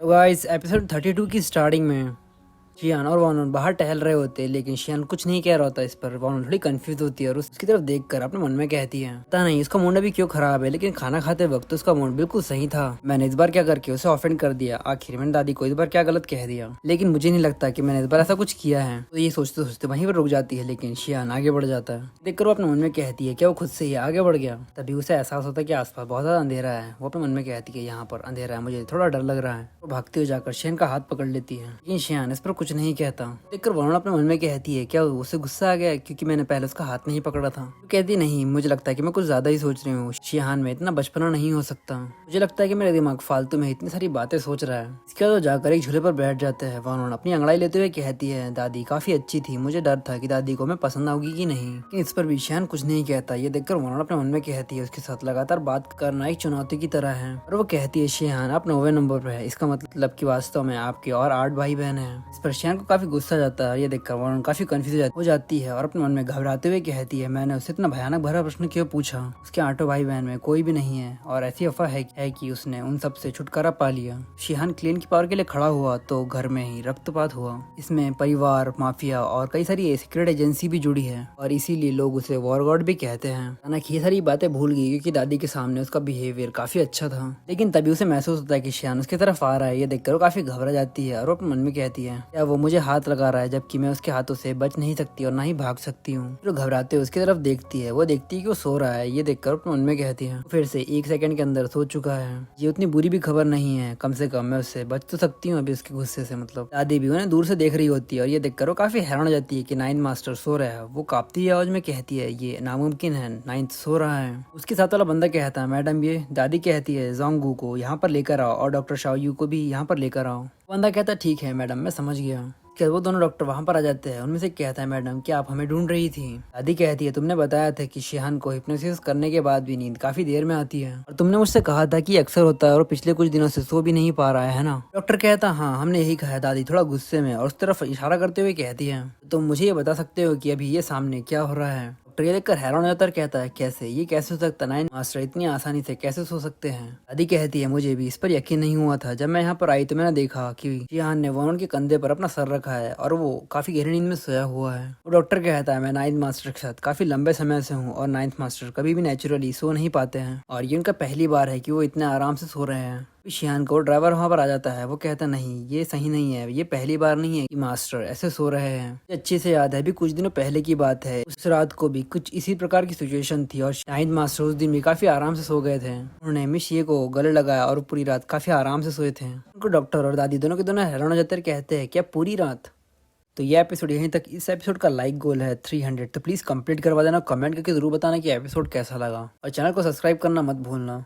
तो guys episode 32 की starting में शियान और वानोन बाहर टहल रहे होते हैं, लेकिन शियान कुछ नहीं कह रहा होता। इस पर वानोन थोड़ी कंफ्यूज होती है और उसकी तरफ देखकर अपने मन में कहती है, पता नहीं इसका मूड अभी क्यों खराब है, लेकिन खाना खाते वक्त तो उसका मूड बिल्कुल सही था। मैंने इस बार क्या करके उसे ऑफेंड कर दिया, आखिर मैंने दादी को इस बार क्या गलत कह दिया, लेकिन मुझे नहीं लगता कि मैंने इस बार ऐसा कुछ किया है। तो ये सोचते सोचते वहीं पर रुक जाती है, लेकिन शियान आगे बढ़ जाता है। देखकर वो अपने मन में कहती है क्या वो खुद से ही आगे बढ़ गया। तभी उसे एहसास होता है कि आसपास बहुत ज्यादा अंधेरा है। वो अपने मन में कहती है यहाँ पर अंधेरा है, मुझे थोड़ा डर लग रहा है। वो भागते हुए जाकर शियान का हाथ पकड़ लेती है, लेकिन शियान इस पर कुछ नहीं कहता। देखकर वरुण अपने मन में कहती है क्या उसे गुस्सा आ गया है क्योंकि मैंने पहले उसका हाथ नहीं पकड़ा था। तो कहती नहीं, मुझे लगता है कि मैं कुछ ज्यादा ही सोच रही हूँ। शियान में इतना बचपना नहीं हो सकता। मुझे लगता है कि मेरा दिमाग फालतू में इतनी सारी बातें सोच रहा है। इसके बाद वो जाकर एक झूले पर बैठ जाते हैं। वरुण अपनी अंगड़ाई लेते हुए कहती है दादी काफी अच्छी थी, मुझे डर था कि दादी को मैं पसंद आऊंगी कि नहीं, लेकिन इस पर भी शियान कुछ नहीं कहता। ये देखकर वरुण अपने मन में कहती है उसके साथ लगातार बात करना एक चुनौती की तरह है। और वो कहती है शियान आप 9वें नंबर पर है, इसका मतलब कि वास्तव में आपके और 8 भाई बहन है। इस पर शियान को काफी गुस्सा जाता है। ये देखकर वरुण काफी कंफ्यूज हो जाती है और अपने मन में घबराते हुए कहती है मैंने उससे इतना भयानक भरा प्रश्न क्यों पूछा, उसके 8 भाई बहन में कोई भी नहीं है और ऐसी अफवाह है कि उसने उन सब से छुटकारा पा लिया। शियान क्लेन की पावर के लिए खड़ा हुआ तो घर में ही रक्तपात हुआ। इसमें परिवार, माफिया और कई सारी सीक्रेट एजेंसी भी जुड़ी है और इसीलिए लोग उसे वॉर गॉड भी कहते हैं। हालांकि ये सारी बातें भूल गई क्योंकि दादी के सामने उसका बिहेवियर काफी अच्छा था, लेकिन तभी उसे महसूस होता है कि शियान उसकी तरफ आ रहा है। ये देखकर वो काफी घबरा जाती है और वो अपने मन में कहती है क्या वो मुझे हाथ लगा रहा है जबकि मैं उसके हाथों से बच नहीं सकती और ना ही भाग सकती हूँ। फिर घबराते हुए उसकी तरफ देखती है। वो देखती है कि वो सो रहा है। ये देखकर अपने मन में कहती है फिर से 1 सेकंड के अंदर सो चुका है। ये उतनी बुरी भी खबर नहीं है, कम से कम मैं उससे बच तो सकती हूँ अभी उसके गुस्से से। मतलब दादी भी उन्हें दूर से देख रही होती है और ये देखकर वो काफी हैरान हो जाती है कि 9th मास्टर सो रहा है। वो कांपती आवाज में कहती है ये नामुमकिन है, 9th सो रहा है। उसके साथ वाला बंदा कहता है मैडम ये दादी कहती है जोंगू को यहाँ पर लेकर आओ और डॉक्टर शाओयू को भी यहाँ पर लेकर आओ। बंदा कहता है ठीक है मैडम, मैं समझ गया। क्या वो दोनों डॉक्टर वहां पर आ जाते हैं। उनमें से कहता है मैडम क्या आप हमें ढूंढ रही थी। दादी कहती है तुमने बताया था कि शिहान को हिप्नोसिस करने के बाद भी नींद काफी देर में आती है और तुमने मुझसे कहा था कि अक्सर होता है और पिछले कुछ दिनों से सो भी नहीं पा रहा है ना। डॉक्टर कहता हाँ हमने यही कहा है। दादी थोड़ा गुस्से में और उस तरफ इशारा करते हुए कहती है तुम मुझे ये बता सकते हो कि अभी ये सामने क्या हो रहा है। डॉक्टर ये देखकर हैरान हो जाता है, कहता है कैसे ये कैसे हो सकता है, 9th मास्टर इतनी आसानी से कैसे सो सकते हैं। दादी कहती है मुझे भी इस पर यकीन नहीं हुआ था। जब मैं यहाँ पर आई तो मैंने देखा कि शिहान ने वरुण के कंधे पर अपना सर रखा है और वो काफी गहरी नींद में सोया हुआ है। वो डॉक्टर कहता है मैं 9th मास्टर के साथ काफी लंबे समय से हूँ और 9th मास्टर कभी भी नेचुरली सो नहीं पाते हैं और ये उनका पहली बार है कि वो इतने आराम से सो रहे हैं। शियान को ड्राइवर वहां पर आ जाता है। वो कहता नहीं ये सही नहीं है, ये पहली बार नहीं है कि मास्टर ऐसे सो रहे हैं। ये अच्छे से याद है अभी कुछ दिनों पहले की बात है। उस रात को भी कुछ इसी प्रकार की सिचुएशन थी और 9th मास्टर उस दिन भी काफी आराम से सो गए थे। उन्होंने मिस ये को गले लगाया और पूरी रात काफी आराम से सोए थे। उनको डॉक्टर और दादी दोनों के दोनों हैरान हो जाते हैं, कहते हैं क्या पूरी रात। तो ये एपिसोड यहीं तक। इस एपिसोड का लाइक गोल है 300, तो प्लीज कंप्लीट करवा देना। कमेंट करके जरूर बताना कि एपिसोड कैसा लगा और चैनल को सब्सक्राइब करना मत भूलना।